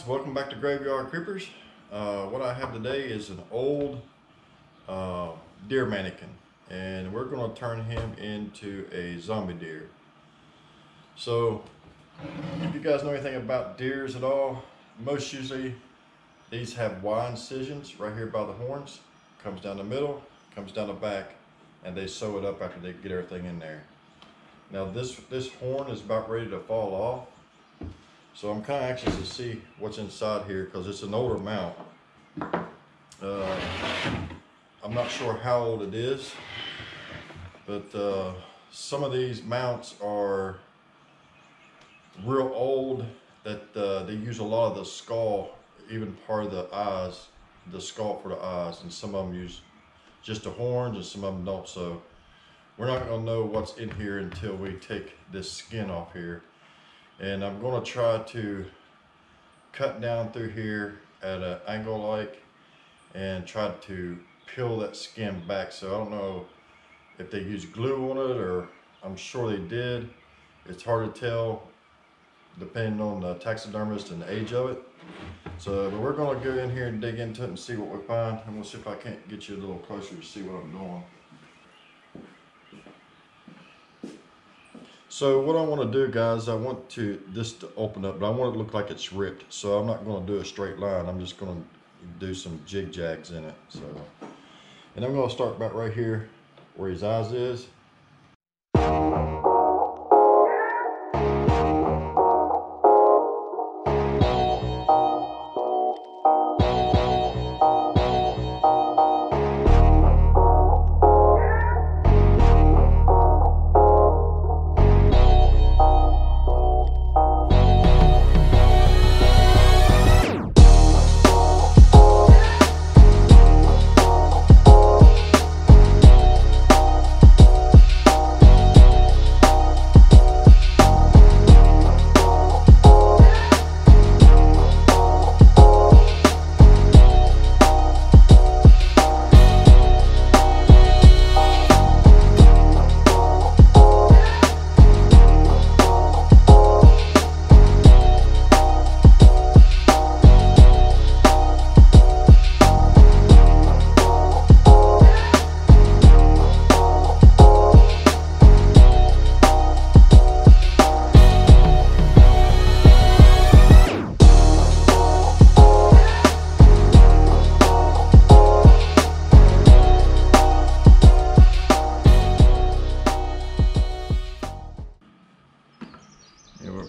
guys, welcome back to Graveyard Creepers. What I have today is an old deer mannequin, and we're going to turn him into a zombie deer. So if you guys know anything about deers at all, most usually these have wide incisions right here by the horns, comes down the middle, comes down the back, and they sew it up after they get everything in there. Now this horn is about ready to fall off. So I'm kind of anxious to see what's inside here because it's an older mount. I'm not sure how old it is, but some of these mounts are real old that they use a lot of the skull, even part of the eyes, the skull for the eyes, and some of them use just the horns and some of them don't. So we're not going to know what's in here until we take this skin off here. And I'm going to try to cut down through here at an angle like and try to peel that skin back. So I don't know if they use glue on it, or I'm sure they did. It's hard to tell depending on the taxidermist and the age of it. So but we're going to go in here and dig into it and see what we find. I'm going to see if I can't get you a little closer to see what I'm doing. So what I want to do, guys, I want this to open up, but I want it to look like it's ripped. So I'm not going to do a straight line. I'm just going to do some jig jags in it. So, and I'm going to start about right here where his eyes is.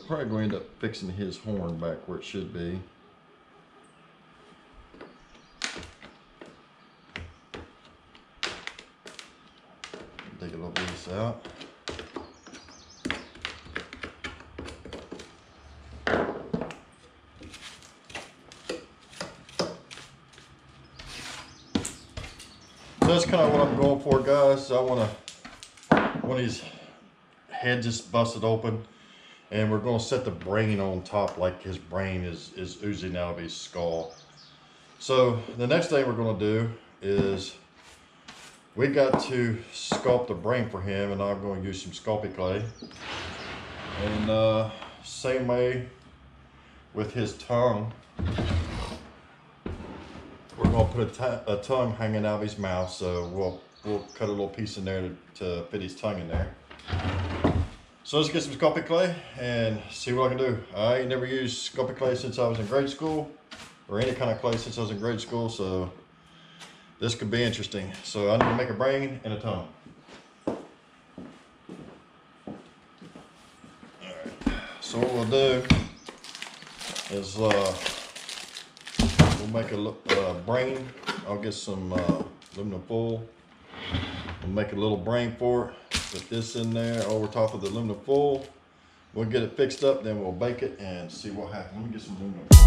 Probably going to end up fixing his horn back where it should be. Take a little piece out. So that's kind of what I'm going for, guys. I want his head just busted open. And we're going to set the brain on top like his brain is oozing out of his skull. So the next thing we're going to do is we got to sculpt the brain for him, and I'm going to use some Sculpey clay. And same way with his tongue. We're going to put a tongue hanging out of his mouth, so we'll cut a little piece in there to fit his tongue in there. So let's get some Sculpey clay and see what I can do. I ain't never used Sculpey clay since I was in grade school, or any kind of clay since I was in grade school, so this could be interesting. So I need to make a brain and a tongue. Alright, so what we'll do is we'll make a brain. I'll get some aluminum foil. We'll make a little brain for it. Put this in there over top of the aluminum foil. We'll get it fixed up, then we'll bake it and see what happens. Let me get some aluminum foil.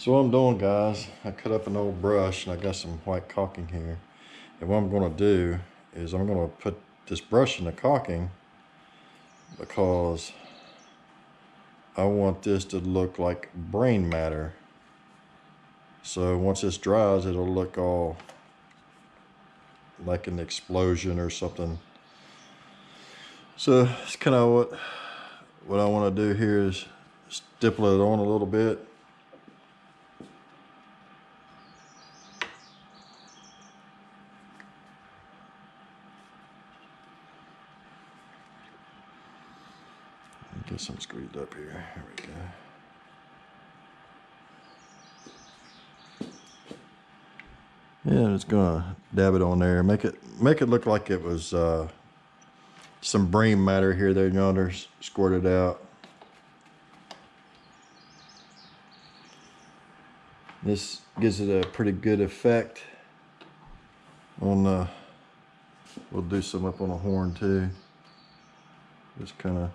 So what I'm doing, guys, I cut up an old brush and I got some white caulking here. And what I'm gonna do is I'm gonna put this brush in the caulking because I want this to look like brain matter. So once this dries, it'll look all like an explosion or something. So it's kind of what I want to do here is stipple it on a little bit. Get some squeezed up here. Here we go. Yeah, I'm just gonna dab it on there. Make it look like it was some brain matter here, there, and yonder, squirted out. This gives it a pretty good effect. On we'll do some up on the horn too. Just kind of.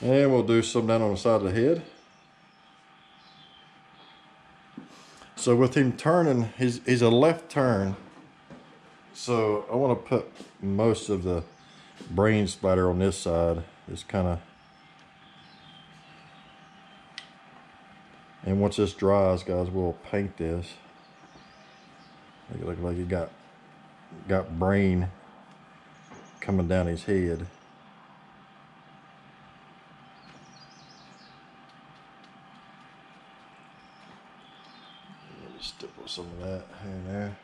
And we'll do some down on the side of the head. So with him turning, he's a left turn. So I want to put most of the brain splatter on this side. Just kind of. And once this dries, guys, we'll paint this. Make it look like he got brain coming down his head. Stipple some of that here and there.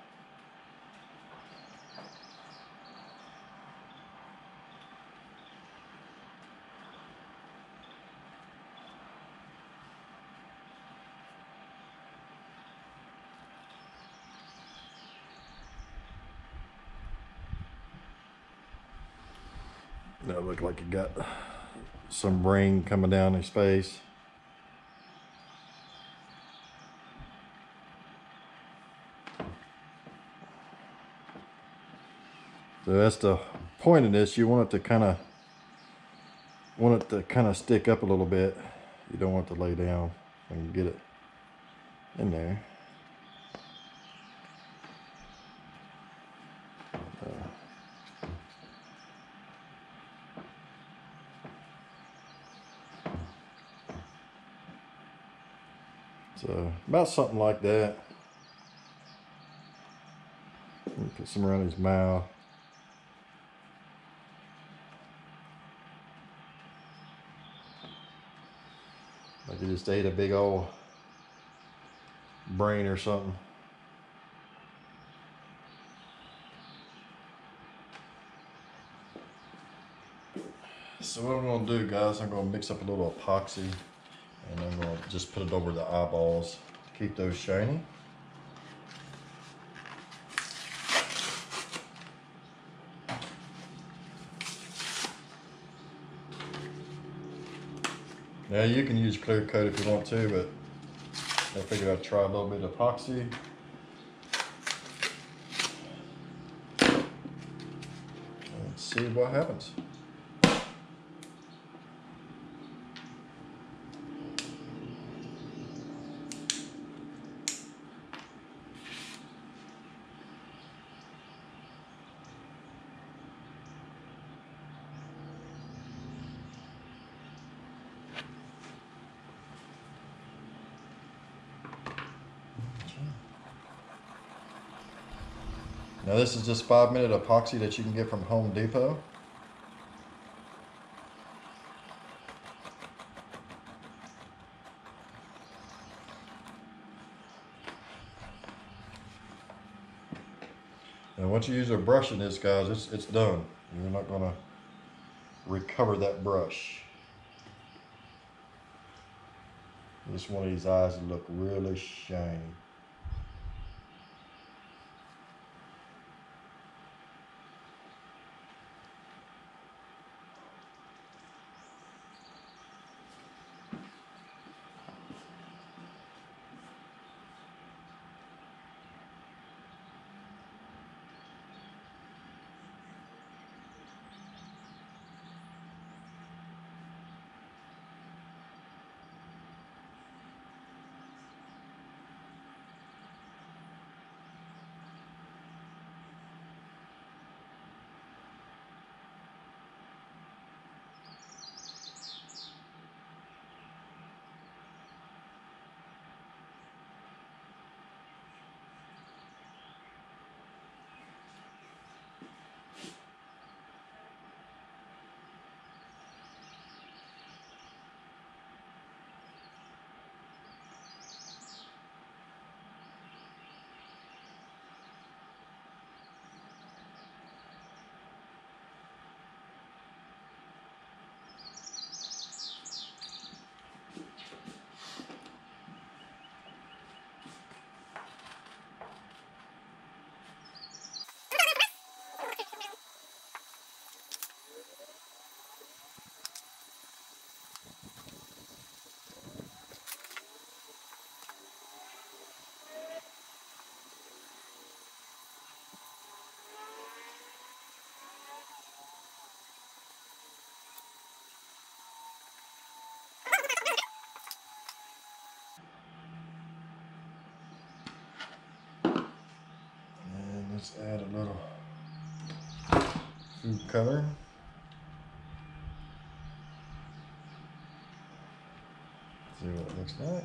That looked like he got some brain coming down his face. So that's the point of this. You want it to kind of stick up a little bit. You don't want it to lay down when you get it in there. So about something like that. Put some around his mouth. Like he just ate a big old brain or something. So what I'm going to do, guys, I'm going to mix up a little epoxy and I'm going to just put it over the eyeballs to keep those shiny. Now you can use clear coat if you want to, but I figured I'd try a little bit of epoxy. Let's see what happens. Now this is just 5-minute epoxy that you can get from Home Depot. And once you use a brush in this, guys, it's done. You're not gonna recover that brush. I just want these eyes to look really shiny. Let's add a little food color. See what it looks like.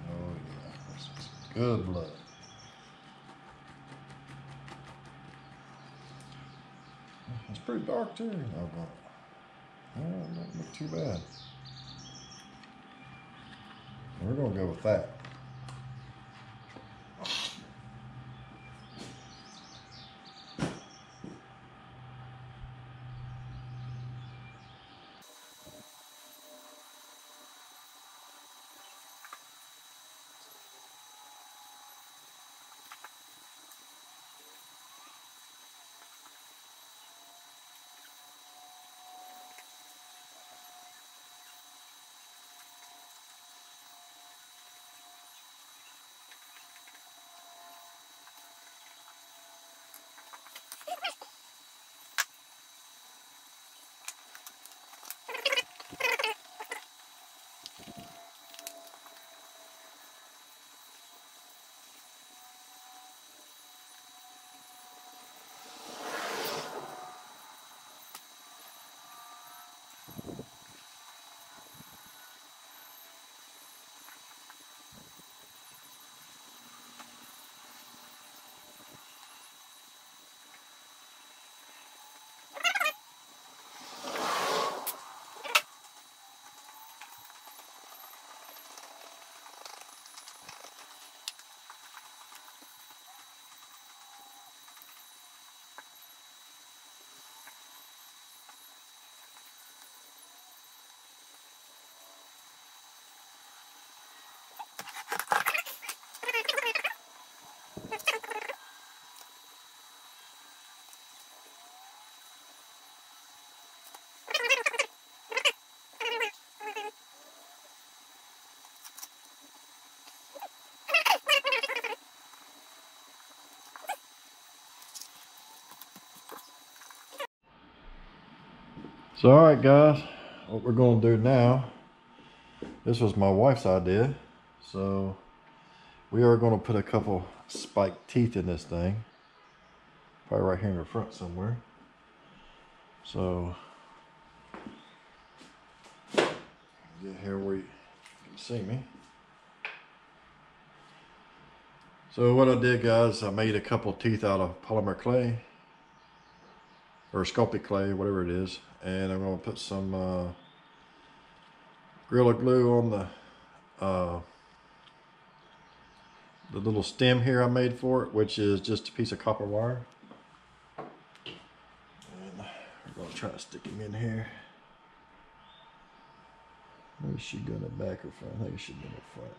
Oh yeah, this is good blood. It's pretty dark too. Oh, it doesn't look too bad. We're gonna go with that. So all right guys, what we're gonna do now, this was my wife's idea. So we are gonna put a couple spiked teeth in this thing. Probably right here in the front somewhere. So get here where you can see me. So what I did guys, I made a couple teeth out of polymer clay. Or sculpted clay, whatever it is. And I'm gonna put some Gorilla Glue on the little stem here I made for it, which is just a piece of copper wire. And we're gonna try to stick him in here. Where is she going, the back or front? I think it should be in the front.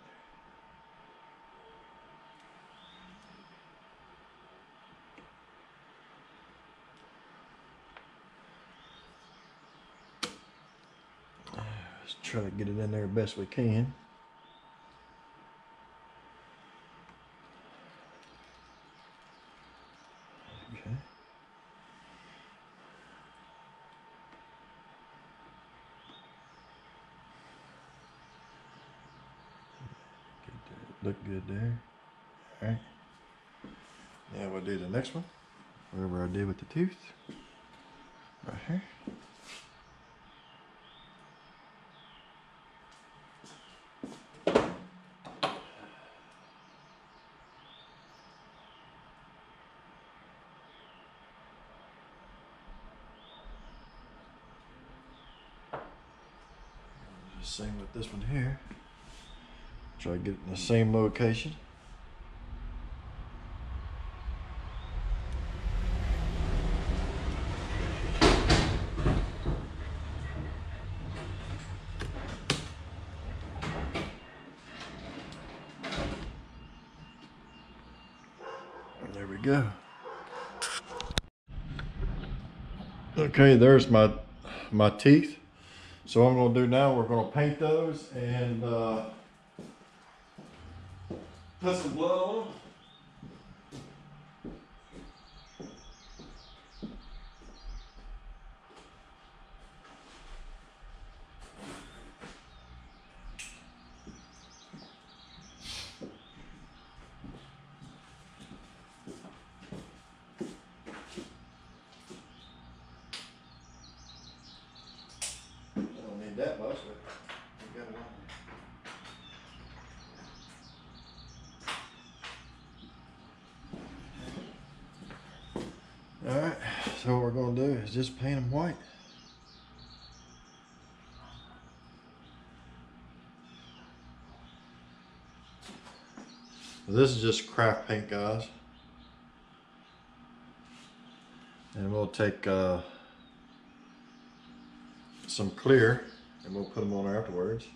Let's try to get it in there best we can. Okay. Look good there. All right. Now we'll do the next one. Whatever I did with the tooth. Right here. Same with this one here. Try to get it in the same location. There we go. Okay, there's my teeth. So what I'm going to do now, we're going to paint those and put some blood on them. Alright, so what we're going to do is just paint them white. This is just craft paint, guys. And we'll take some clear and we'll put them on afterwards.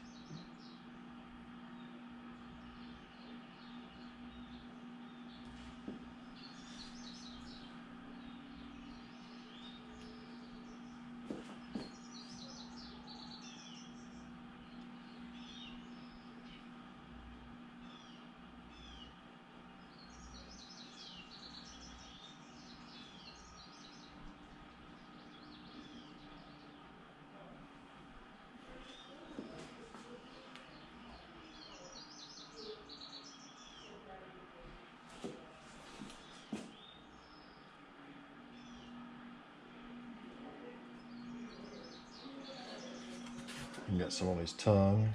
You got some on his tongue.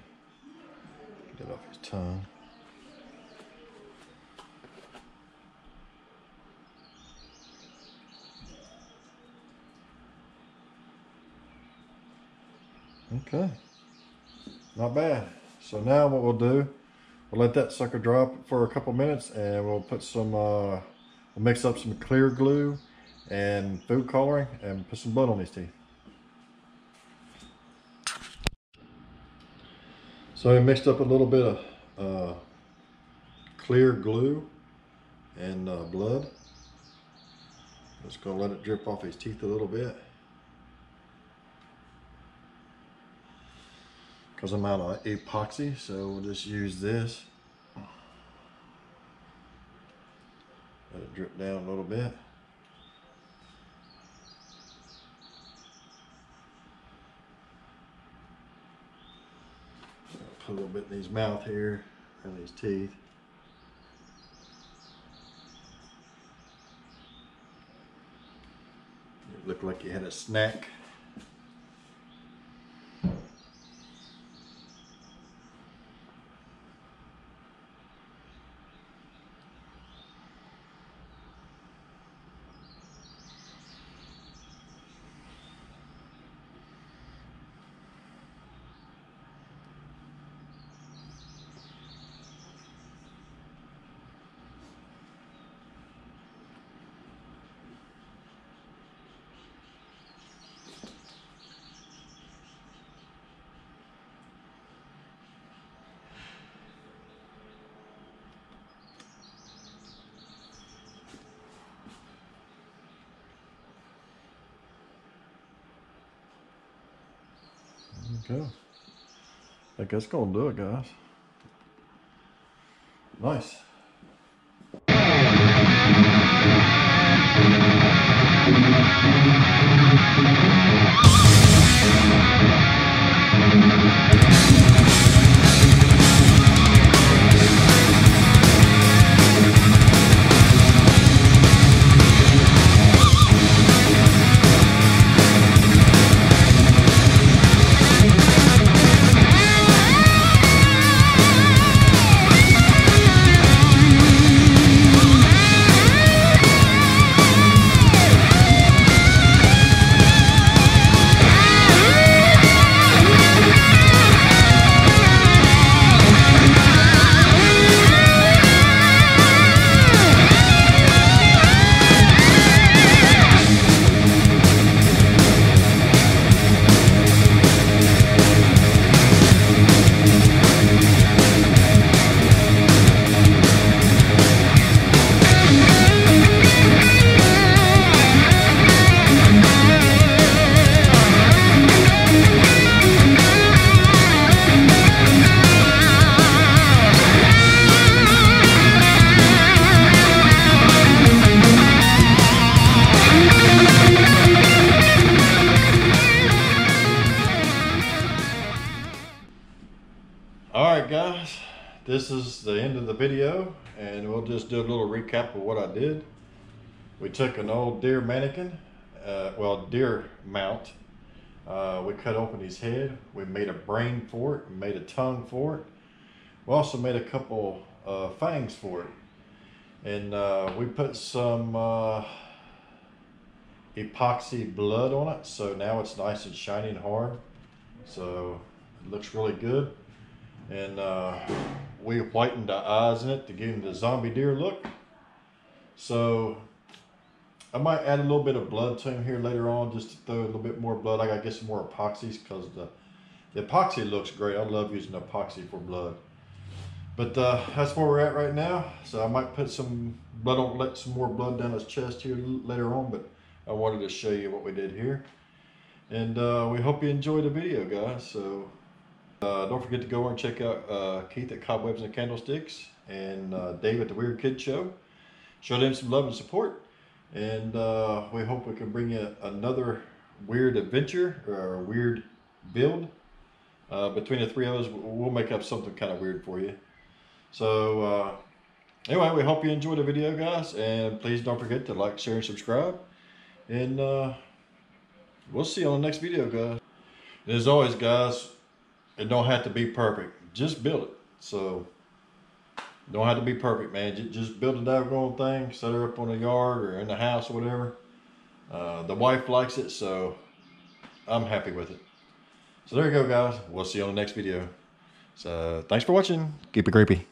Get off his tongue. Okay, not bad. So now what we'll do, we'll let that sucker dry for a couple minutes, and we'll put some, we'll mix up some clear glue and food coloring and put some blood on these teeth. So I mixed up a little bit of clear glue and blood. Just gonna let it drip off his teeth a little bit, because I'm out of epoxy, so we'll just use this. Let it drip down a little bit. Put a little bit in his mouth here and his teeth. It looked like he had a snack. Okay, I think that's gonna do it, guys. Nice. Alright guys, this is the end of the video, and we'll just do a little recap of what I did. We took an old deer mannequin, well, deer mount, We cut open his head. We made a brain for it. We made a tongue for it. We also made a couple fangs for it. And we put some epoxy blood on it. So now it's nice and shiny and hard. So it looks really good. And we whitened the eyes in it to give him the zombie deer look. So I might add a little bit of blood to him here later on, just to throw a little bit more blood. I gotta get some more epoxies because the epoxy looks great. I love using epoxy for blood. But that's where we're at right now. So I might put some blood on, let some more blood down his chest here later on. But I wanted to show you what we did here. And we hope you enjoyed the video, guys. So don't forget to go over and check out Keith at Cobwebs and Candlesticks and Dave at the Weird Kid Show. Show them some love and support. And we hope we can bring you another weird adventure or a weird build. Between the three of us, we'll make up something kind of weird for you. So anyway, we hope you enjoyed the video, guys. And please don't forget to like, share, and subscribe. And we'll see you on the next video, guys. And as always, guys, it don't have to be perfect. Just build it. So don't have to be perfect, man. Just build a doggone thing, set her up on the yard or in the house or whatever. The wife likes it, so I'm happy with it. So there you go, guys. We'll see you on the next video. So thanks for watching. Keep it creepy.